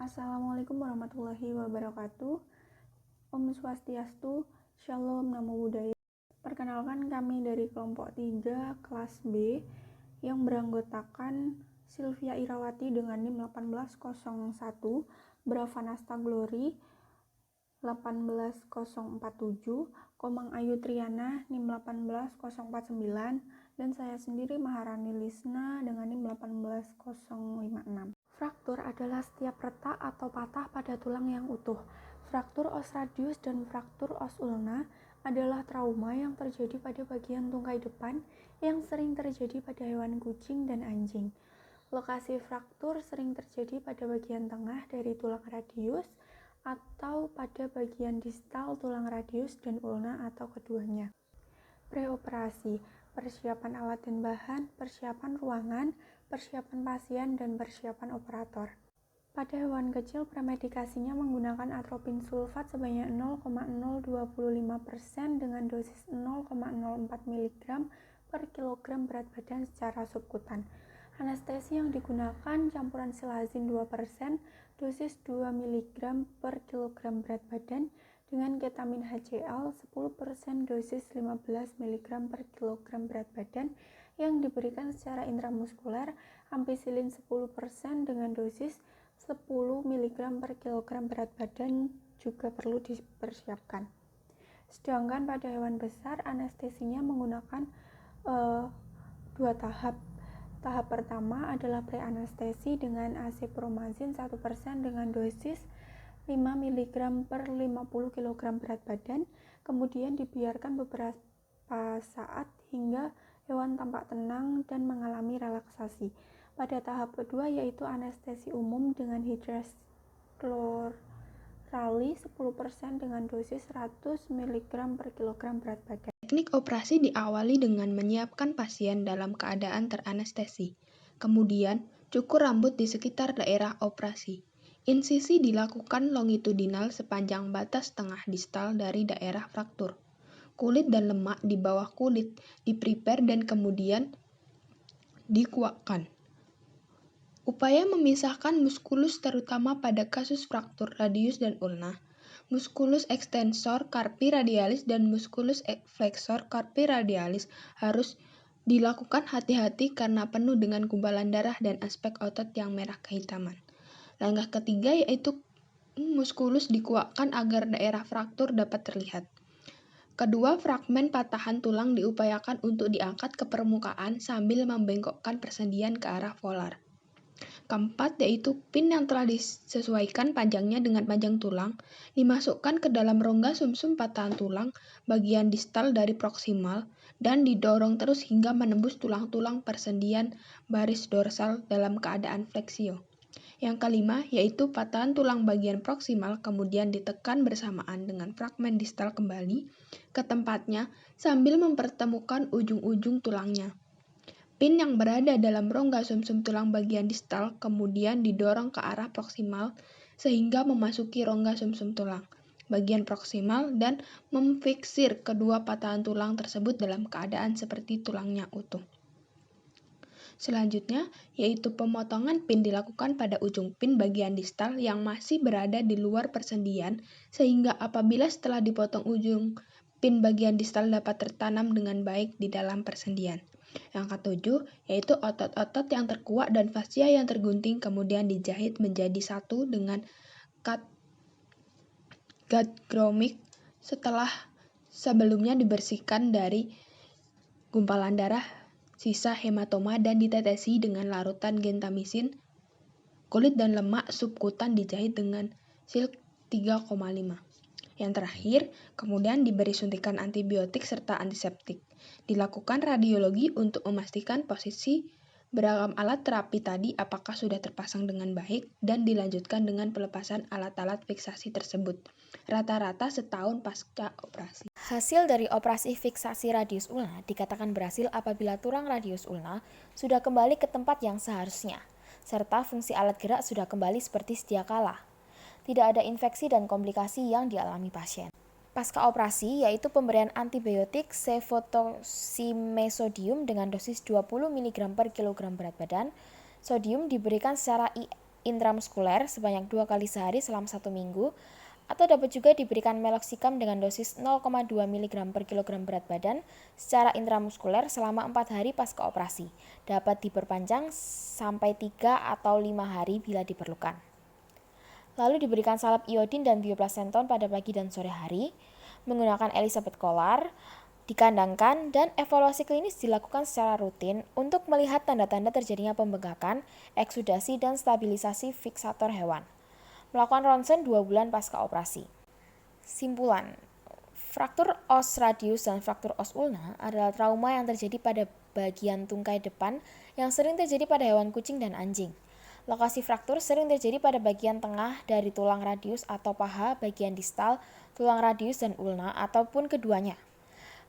Assalamualaikum warahmatullahi wabarakatuh. Om Swastiastu, Shalom, Namo Buddhaya. Perkenalkan, kami dari kelompok 3 kelas B yang beranggotakan Sylvia Irawati dengan NIM 18001, Bravanasta Glory 18047, Komang Ayu Triana NIM 18049, dan saya sendiri Maharani Lisna dengan NIM 18056. Fraktur adalah setiap retak atau patah pada tulang yang utuh. Fraktur os radius dan fraktur os ulna adalah trauma yang terjadi pada bagian tungkai depan yang sering terjadi pada hewan kucing dan anjing. Lokasi fraktur sering terjadi pada bagian tengah dari tulang radius atau pada bagian distal tulang radius dan ulna atau keduanya. Preoperasi, persiapan alat dan bahan, persiapan ruangan, persiapan pasien, dan persiapan operator. Pada hewan kecil, premedikasinya menggunakan atropin sulfat sebanyak 0,025% dengan dosis 0,04 mg per kilogram berat badan secara subkutan. Anestesi yang digunakan campuran silazin 2%, dosis 2 mg per kilogram berat badan, dengan ketamin HCl 10% dosis 15 mg per kilogram berat badan yang diberikan secara intramuskuler, ampicillin 10% dengan dosis 10 mg per kilogram berat badan juga perlu dipersiapkan. Sedangkan pada hewan besar, anestesinya menggunakan 2 tahap. Tahap pertama adalah preanestesi dengan acipromycin 1% dengan dosis 5 mg per 50 kg berat badan, kemudian dibiarkan beberapa saat hingga hewan tampak tenang dan mengalami relaksasi. Pada tahap kedua yaitu anestesi umum dengan hidrasklorali 10% dengan dosis 100 mg per kg berat badan. Teknik operasi diawali dengan menyiapkan pasien dalam keadaan teranestesi. Kemudian, cukur rambut di sekitar daerah operasi. Insisi dilakukan longitudinal sepanjang batas tengah distal dari daerah fraktur. Kulit dan lemak di bawah kulit di-prepare dan kemudian dikuakkan. Upaya memisahkan muskulus terutama pada kasus fraktur radius dan ulna. Muskulus extensor carpi radialis dan muskulus flexor carpi radialis harus dilakukan hati-hati karena penuh dengan gumpalan darah dan aspek otot yang merah kehitaman. Langkah ketiga yaitu muskulus dikuakkan agar daerah fraktur dapat terlihat. Kedua fragmen patahan tulang diupayakan untuk diangkat ke permukaan sambil membengkokkan persendian ke arah volar. Keempat, yaitu pin yang telah disesuaikan panjangnya dengan panjang tulang, dimasukkan ke dalam rongga sumsum patahan tulang bagian distal dari proksimal dan didorong terus hingga menembus tulang-tulang persendian baris dorsal dalam keadaan fleksio. Yang kelima, yaitu patahan tulang bagian proksimal kemudian ditekan bersamaan dengan fragmen distal kembali ke tempatnya sambil mempertemukan ujung-ujung tulangnya. Pin yang berada dalam rongga sumsum tulang bagian distal kemudian didorong ke arah proksimal sehingga memasuki rongga sumsum tulang bagian proksimal dan memfiksir kedua patahan tulang tersebut dalam keadaan seperti tulangnya utuh. Selanjutnya, yaitu pemotongan pin dilakukan pada ujung pin bagian distal yang masih berada di luar persendian sehingga apabila setelah dipotong ujung pin bagian distal dapat tertanam dengan baik di dalam persendian. Yang ketujuh, yaitu otot-otot yang terkuak dan fascia yang tergunting kemudian dijahit menjadi satu dengan gut gromming setelah sebelumnya dibersihkan dari gumpalan darah, sisa hematoma dan ditetesi dengan larutan gentamisin. Kulit dan lemak subkutan dijahit dengan silk 3,5. Yang terakhir, kemudian diberi suntikan antibiotik serta antiseptik. Dilakukan radiologi untuk memastikan posisi beragam alat terapi tadi apakah sudah terpasang dengan baik dan dilanjutkan dengan pelepasan alat-alat fiksasi tersebut. Rata-rata setahun pasca operasi. Hasil dari operasi fiksasi radius ulna dikatakan berhasil apabila tulang radius ulna sudah kembali ke tempat yang seharusnya, serta fungsi alat gerak sudah kembali seperti sedia kala. Tidak ada infeksi dan komplikasi yang dialami pasien. Pasca operasi yaitu pemberian antibiotik cefotoximesodium dengan dosis 20 mg per kilogram berat badan. Sodium diberikan secara intramuskuler sebanyak 2 kali sehari selama 1 minggu, atau dapat juga diberikan meloxicam dengan dosis 0,2 mg per kilogram berat badan secara intramuskuler selama 4 hari pasca operasi. Dapat diperpanjang sampai 3 atau 5 hari bila diperlukan. Lalu diberikan salep iodin dan bioplacenton pada pagi dan sore hari, menggunakan Elizabeth Collar, dikandangkan, dan evaluasi klinis dilakukan secara rutin untuk melihat tanda-tanda terjadinya pembengkakan, eksudasi, dan stabilisasi fiksator hewan. Melakukan ronsen 2 bulan pasca operasi. Simpulan, fraktur os radius dan fraktur os ulna adalah trauma yang terjadi pada bagian tungkai depan yang sering terjadi pada hewan kucing dan anjing. Lokasi fraktur sering terjadi pada bagian tengah dari tulang radius atau paha, bagian distal, tulang radius dan ulna, ataupun keduanya.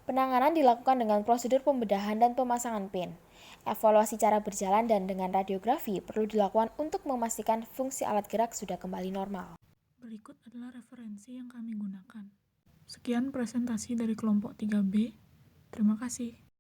Penanganan dilakukan dengan prosedur pembedahan dan pemasangan pin. Evaluasi cara berjalan dan dengan radiografi perlu dilakukan untuk memastikan fungsi alat gerak sudah kembali normal. Berikut adalah referensi yang kami gunakan. Sekian presentasi dari kelompok 3B. Terima kasih.